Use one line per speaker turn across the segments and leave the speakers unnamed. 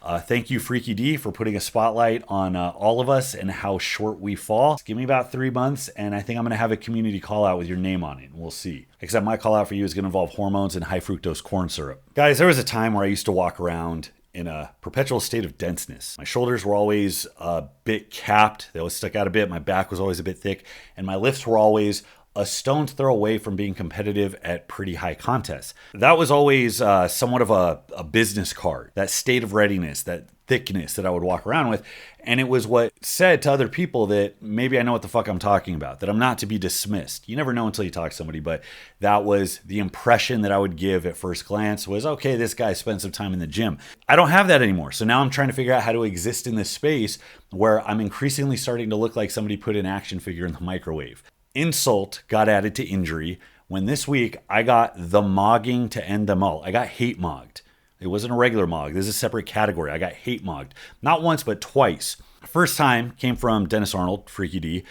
Thank you, Freaky D, for putting a spotlight on all of us and how short we fall. Give me about 3 months, and I think I'm going to have a community call out with your name on it. We'll see. Except my call out for you is going to involve hormones and high fructose corn syrup. Guys, there was a time where I used to walk around in a perpetual state of denseness. My shoulders were always a bit capped. They always stuck out a bit. My back was always a bit thick. And my lifts were always a stone's throw away from being competitive at pretty high contests. That was always somewhat of a business card, that state of readiness, that thickness that I would walk around with. And it was what said to other people that maybe I know what the fuck I'm talking about, that I'm not to be dismissed. You never know until you talk to somebody, but that was the impression that I would give at first glance was, okay, this guy spent some time in the gym. I don't have that anymore. So now I'm trying to figure out how to exist in this space where I'm increasingly starting to look like somebody put an action figure in the microwave. Insult got added to injury when this week I got the mogging to end them all. I got hate mogged. It wasn't a regular mog. This is a separate category. I got hate mogged. Not once, but twice. First time came from Dennis Arnold, Freaky D.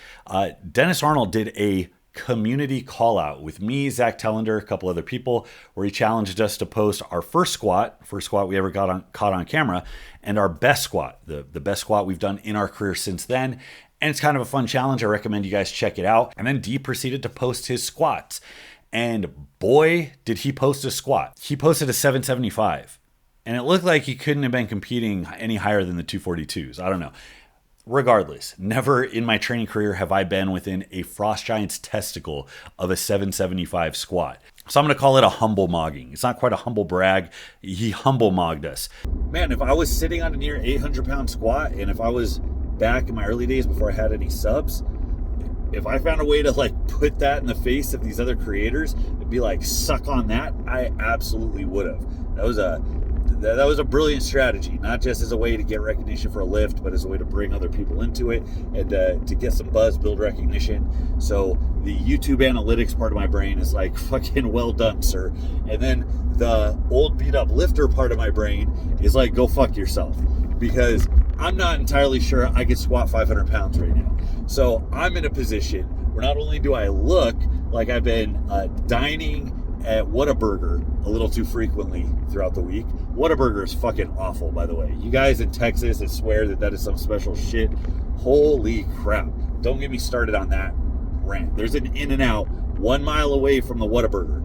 Dennis Arnold did a community call out with me, Zach Tellender, a couple other people, where he challenged us to post our first squat we ever caught on camera, and our best squat, the best squat we've done in our career since then. And it's kind of a fun challenge. I recommend you guys check it out. And then D proceeded to post his squats. And boy, did he post a squat. He posted a 775. And it looked like he couldn't have been competing any higher than the 242s. I don't know. Regardless, never in my training career have I been within a Frost Giant's testicle of a 775 squat. So I'm going to call it a humble mogging. It's not quite a humble brag. He humble mogged us. Man, if I was sitting on a near 800-pound squat, and if I was back in my early days before I had any subs, if I found a way to like put that in the face of these other creators and be like, suck on that, I absolutely would have. That was a brilliant strategy, not just as a way to get recognition for a lift, but as a way to bring other people into it and to get some buzz, build recognition. So the YouTube analytics part of my brain is like, fucking well done, sir. And then the old beat up lifter part of my brain is like, go fuck yourself, because I'm not entirely sure I could squat 500 pounds right now. So I'm in a position where not only do I look like I've been dining at Whataburger a little too frequently throughout the week. Whataburger is fucking awful, by the way. You guys in Texas that swear that is some special shit, holy crap. Don't get me started on that rant. There's an In-N-Out 1 mile away from the Whataburger.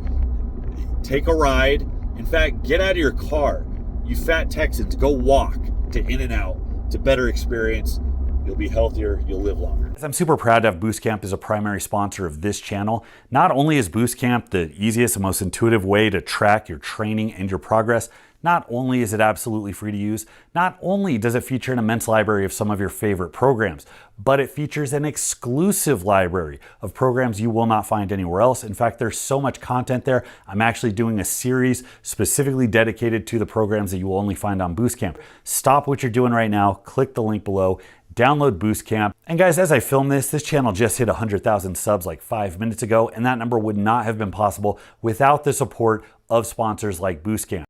Take a ride. In fact, get out of your car. You fat Texans, go walk to In-N-Out. It's a better experience. You'll be healthier, you'll live longer. I'm super proud to have Boostcamp as a primary sponsor of this channel. Not only is Boostcamp the easiest and most intuitive way to track your training and your progress, not only is it absolutely free to use, not only does it feature an immense library of some of your favorite programs, but it features an exclusive library of programs you will not find anywhere else. In fact, there's so much content there. I'm actually doing a series specifically dedicated to the programs that you will only find on Boostcamp. Stop what you're doing right now, click the link below, download Boostcamp. And guys, as I film this channel just hit 100,000 subs like 5 minutes ago, and that number would not have been possible without the support of sponsors like Boostcamp.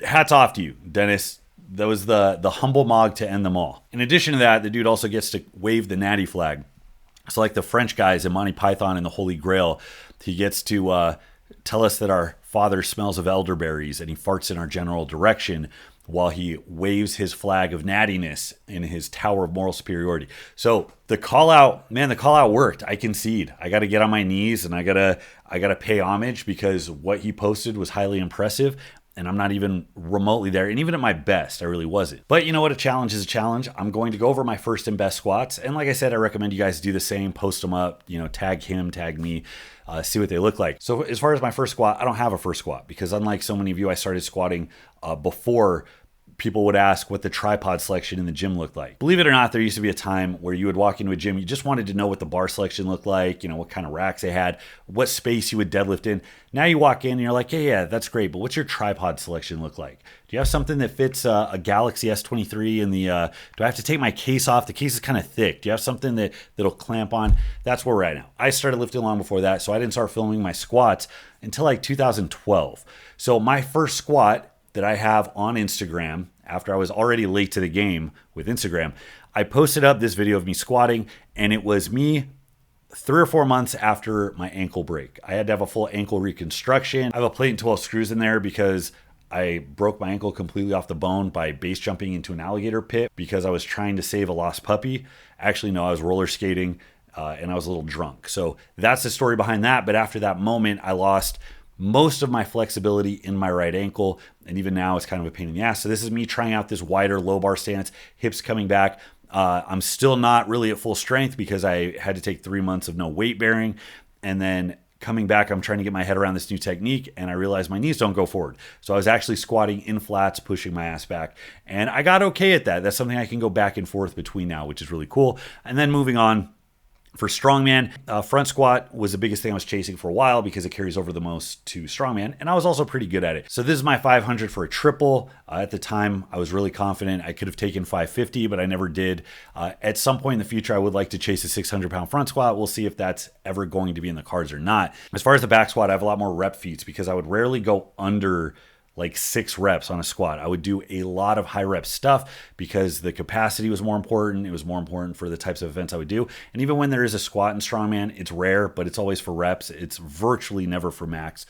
Hats off to you, Dennis. That was the humble mog to end them all. In addition to that, the dude also gets to wave the natty flag. So like the French guys in Monty Python and the Holy Grail, he gets to tell us that our father smells of elderberries and he farts in our general direction while he waves his flag of nattiness in his tower of moral superiority. So the call out worked. I concede. I got to get on my knees and I got to pay homage because what he posted was highly impressive. And I'm not even remotely there. And even at my best, I really wasn't. But you know what? A challenge is a challenge. I'm going to go over my first and best squats. And like I said, I recommend you guys do the same. Post them up, tag him, tag me, see what they look like. So as far as my first squat, I don't have a first squat because unlike so many of you, I started squatting before people would ask what the tripod selection in the gym looked like. Believe it or not, there used to be a time where you would walk into a gym, you just wanted to know what the bar selection looked like, what kind of racks they had, what space you would deadlift in. Now you walk in and you're like, yeah, that's great, but what's your tripod selection look like? Do you have something that fits a Galaxy S23 and do I have to take my case off? The case is kind of thick. Do you have something that'll clamp on? That's where we're at now. I started lifting long before that, so I didn't start filming my squats until like 2012. So my first squat that I have on Instagram, after I was already late to the game with Instagram, I posted up this video of me squatting, and it was me 3 or 4 months after my ankle break. I had to have a full ankle reconstruction. I have a plate and 12 screws in there because I broke my ankle completely off the bone by base jumping into an alligator pit because I was trying to save a lost puppy. Actually, no, I was roller skating and I was a little drunk. So that's the story behind that. But after that moment, I lost most of my flexibility in my right ankle. And even now it's kind of a pain in the ass. So this is me trying out this wider low bar stance, hips coming back. I'm still not really at full strength because I had to take 3 months of no weight bearing. And then coming back, I'm trying to get my head around this new technique, and I realized my knees don't go forward. So I was actually squatting in flats, pushing my ass back, and I got okay at that. That's something I can go back and forth between now, which is really cool. And then moving on, for strongman, front squat was the biggest thing I was chasing for a while because it carries over the most to strongman, and I was also pretty good at it. So this is my 500 for a triple. At the time, I was really confident I could have taken 550, but I never did. At some point in the future, I would like to chase a 600-pound front squat. We'll see if that's ever going to be in the cards or not. As far as the back squat, I have a lot more rep feats because I would rarely go under like 6 reps on a squat. I would do a lot of high rep stuff because the capacity was more important. It was more important for the types of events I would do. And even when there is a squat in strongman, it's rare, but it's always for reps. It's virtually never for max.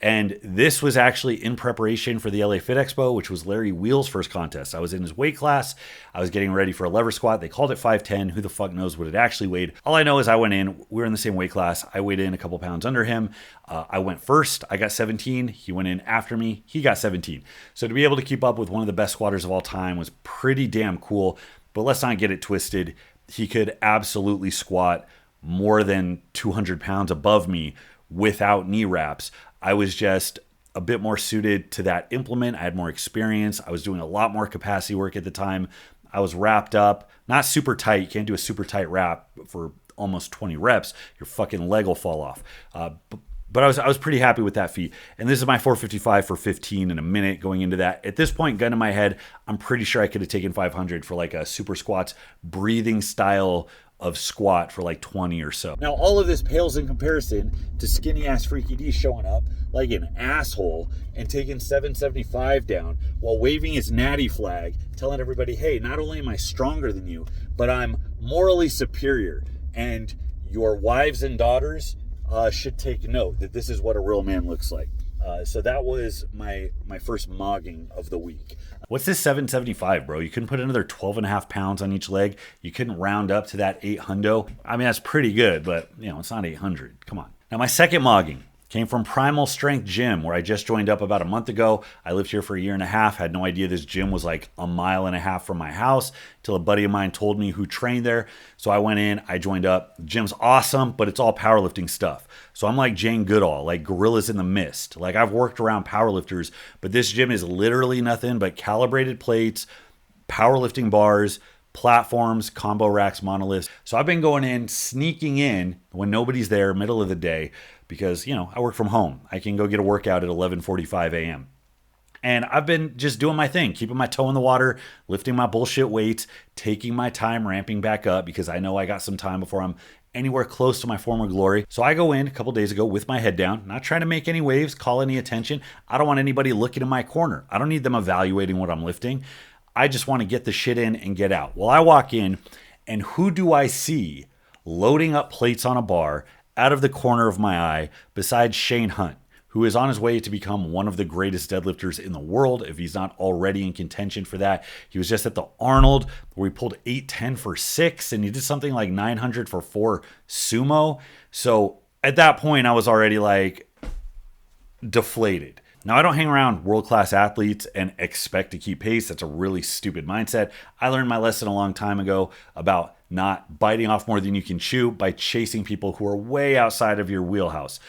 And this was actually in preparation for the LA Fit Expo, which was Larry Wheel's first contest. I was in his weight class. I was getting ready for a lever squat. They called it 510. Who the fuck knows what it actually weighed? All I know is I went in. We were in the same weight class. I weighed in a couple pounds under him. I went first. I got 17. He went in after me. He got 17. So to be able to keep up with one of the best squatters of all time was pretty damn cool. But let's not get it twisted. He could absolutely squat more than 200 pounds above me without knee wraps. I was just a bit more suited to that implement. I had more experience. I was doing a lot more capacity work at the time. I was wrapped up, not super tight. You can't do a super tight wrap for almost 20 reps. Your fucking leg will fall off. But I was pretty happy with that feat. And this is my 455 for 15 in a minute going into that. At this point, gun in my head, I'm pretty sure I could have taken 500 for like a super squats breathing style of squat for like 20 or so. Now, all of this pales in comparison to skinny ass Freaky D showing up like an asshole and taking 775 down while waving his natty flag, telling everybody, hey, not only am I stronger than you, but I'm morally superior. And your wives and daughters should take note that this is what a real man looks like. So that was my first mogging of the week. What's this 775, bro? You couldn't put another 12 and a half pounds on each leg. You couldn't round up to that 800. I mean, that's pretty good, but you know, it's not 800. Come on. Now, my second mogging came from Primal Strength Gym, where I just joined up about a month ago. I lived here for a year and a half, had no idea this gym was like a mile and a half from my house till a buddy of mine told me who trained there. So I went in, I joined up. The gym's awesome, but it's all powerlifting stuff. So I'm like Jane Goodall, like gorillas in the mist. Like I've worked around powerlifters, but this gym is literally nothing but calibrated plates, powerlifting bars, platforms, combo racks, monoliths. So I've been going in, sneaking in when nobody's there, middle of the day, because, you know, I work from home. I can go get a workout at 11:45 a.m. And I've been just doing my thing, keeping my toe in the water, lifting my bullshit weights, taking my time, ramping back up because I know I got some time before I'm anywhere close to my former glory. So I go in a couple days ago with my head down, not trying to make any waves, call any attention. I don't want anybody looking in my corner. I don't need them evaluating what I'm lifting. I just want to get the shit in and get out. Well, I walk in, and who do I see loading up plates on a bar out of the corner of my eye besides Shane Hunt, who is on his way to become one of the greatest deadlifters in the world, if he's not already in contention for that. He was just at the Arnold, where he pulled 810 for 6, and he did something like 900 for 4 sumo. So at that point, I was already like deflated. Now, I don't hang around world-class athletes and expect to keep pace. That's a really stupid mindset. I learned my lesson a long time ago about not biting off more than you can chew by chasing people who are way outside of your wheelhouse.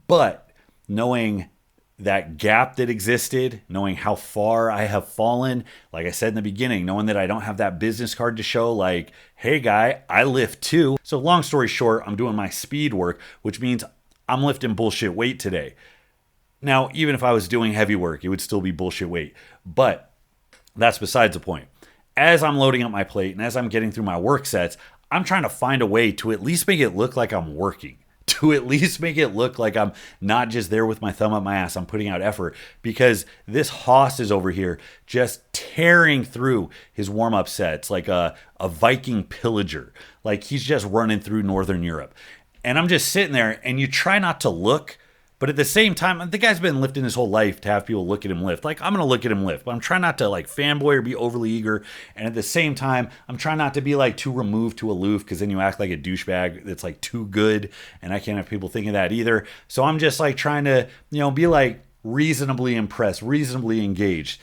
But knowing that gap that existed, knowing how far I have fallen, like I said in the beginning, knowing that I don't have that business card to show like, hey guy, I lift too. So long story short, I'm doing my speed work, which means I'm lifting bullshit weight today. Now, even if I was doing heavy work, it would still be bullshit weight. But that's besides the point. As I'm loading up my plate and as I'm getting through my work sets, I'm trying to find a way to at least make it look like I'm working. To at least make it look like I'm not just there with my thumb up my ass. I'm putting out effort because this hoss is over here just tearing through his warm-up sets like a Viking pillager. Like he's just running through Northern Europe. And I'm just sitting there, and you try not to look But at the same time, the guy's been lifting his whole life to have people look at him lift. Like, I'm going to look at him lift, but I'm trying not to like fanboy or be overly eager. And at the same time, I'm trying not to be like too removed, too aloof, because then you act like a douchebag that's like too good. And I can't have people thinking that either. So I'm just like trying to, be like reasonably impressed, reasonably engaged.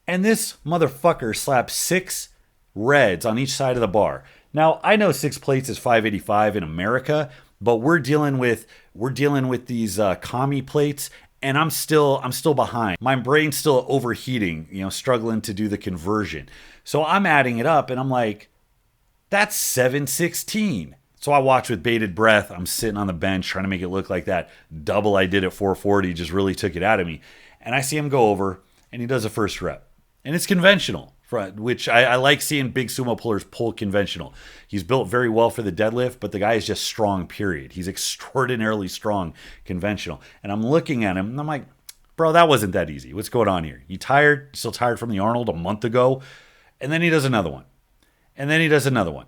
And this motherfucker slapped 6 reds on each side of the bar. Now, I know 6 plates is $5.85 in America, but we're dealing with these commie plates, and I'm still behind. My brain's still overheating, struggling to do the conversion. So I'm adding it up, and I'm like, that's 716. So I watch with bated breath. I'm sitting on the bench trying to make it look like that double I did at 440 just really took it out of me. And I see him go over, and he does a first rep. And it's conventional, which I like seeing big sumo pullers pull conventional. He's built very well for the deadlift, but the guy is just strong, period. He's extraordinarily strong conventional. And I'm looking at him, and I'm like, bro, that wasn't that easy. What's going on here? You tired? Still tired from the Arnold a month ago? And then he does another one. And then he does another one.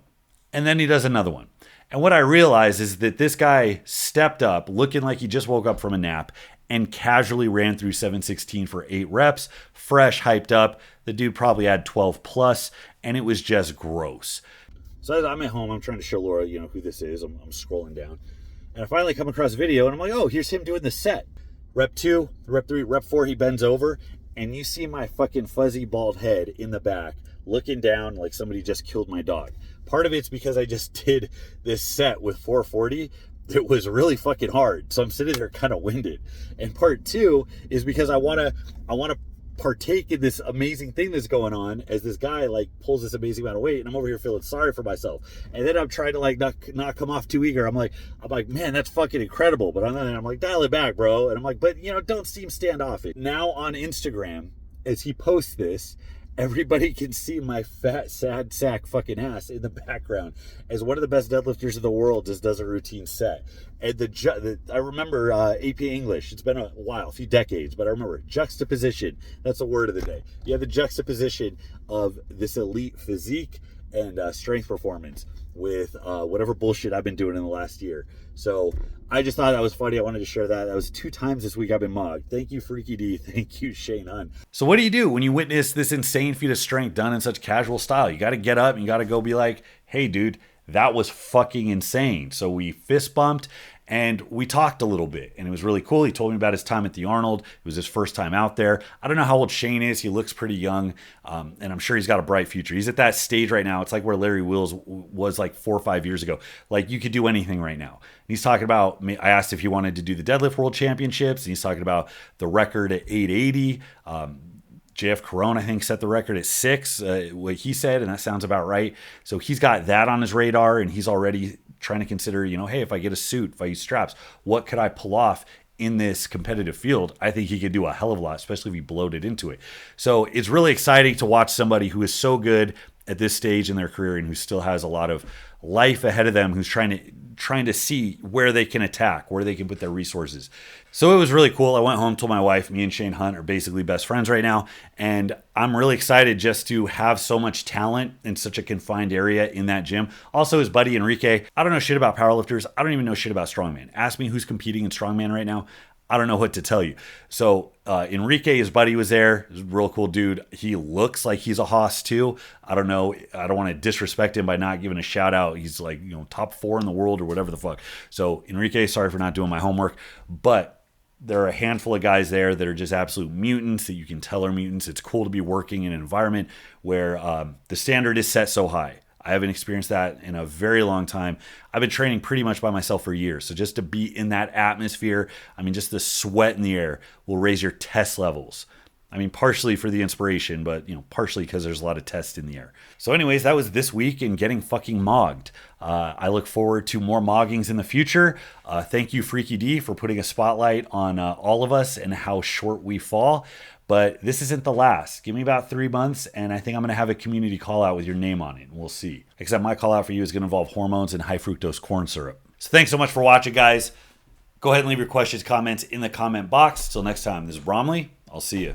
And then he does another one. And what I realize is that this guy stepped up looking like he just woke up from a nap and casually ran through 716 for 8 reps, fresh, hyped up. The dude probably had 12 plus, and it was just gross. So as I'm at home, I'm trying to show Laura, who this is. I'm scrolling down. And I finally come across a video, and I'm like, oh, here's him doing the set. Rep 2, rep 3, rep 4, he bends over, and you see my fucking fuzzy bald head in the back looking down like somebody just killed my dog. Part of it's because I just did this set with 440. It was really fucking hard. So I'm sitting there kind of winded. And part 2 is because I want to partake in this amazing thing that's going on as this guy like pulls this amazing amount of weight, and I'm over here feeling sorry for myself. And then I'm trying to like not come off too eager. I'm like, man, that's fucking incredible. But I'm like, dial it back, bro. And I'm like, but don't seem standoffish. Now on Instagram, as he posts this, everybody can see my fat, sad sack fucking ass in the background as one of the best deadlifters in the world just does a routine set. And I remember AP English. It's been a while, a few decades, but I remember juxtaposition. That's the word of the day. You have the juxtaposition of this elite physique and strength performance with whatever bullshit I've been doing in the last year. So I just thought that was funny. I wanted to share that. That was 2 times this week I've been mogged. Thank you, Freaky D. Thank you, Shane Hunt. So what do you do when you witness this insane feat of strength done in such casual style? You got to get up and you got to go be like, hey, dude, that was fucking insane. So we fist bumped and we talked a little bit, and it was really cool. He told me about his time at the Arnold. It was his first time out there. I don't know how old Shane is. He looks pretty young, and I'm sure he's got a bright future. He's at that stage right now. It's like where Larry Wills was like 4 or 5 years ago. Like, you could do anything right now. And he's talking about, I asked if he wanted to do the Deadlift World Championships, and he's talking about the record at 880. JF Corone, I think, set the record at 6, what he said, and that sounds about right. So he's got that on his radar, and he's already trying to consider, hey, if I get a suit, if I use straps, what could I pull off in this competitive field? I think he could do a hell of a lot, especially if he bloated into it. So it's really exciting to watch somebody who is so good at this stage in their career and who still has a lot of life ahead of them, who's trying to see where they can attack, where they can put their resources. So it was really cool. I went home, told my wife, me and Shane Hunt are basically best friends right now. And I'm really excited just to have so much talent in such a confined area in that gym. Also, his buddy Enrique, I don't know shit about powerlifters. I don't even know shit about strongman. Ask me who's competing in strongman right now. I don't know what to tell you. So Enrique, his buddy, was there. He's a real cool dude. He looks like he's a hoss too. I don't know. I don't want to disrespect him by not giving a shout out. He's like, top 4 in the world or whatever the fuck. So Enrique, sorry for not doing my homework, but there are a handful of guys there that are just absolute mutants that you can tell are mutants. It's cool to be working in an environment where the standard is set so high. I haven't experienced that in a very long time. I've been training pretty much by myself for years. So just to be in that atmosphere, just the sweat in the air will raise your test levels. Partially for the inspiration, but partially because there's a lot of tests in the air. So anyways, that was this week in getting fucking mogged. I look forward to more moggings in the future. Thank you, Freaky D, for putting a spotlight on all of us and how short we fall. But this isn't the last. Give me about 3 months, and I think I'm going to have a community call out with your name on it. We'll see. Except my call out for you is going to involve hormones and high fructose corn syrup. So thanks so much for watching, guys. Go ahead and leave your questions, comments in the comment box. Till next time, this is Bromley. I'll see you.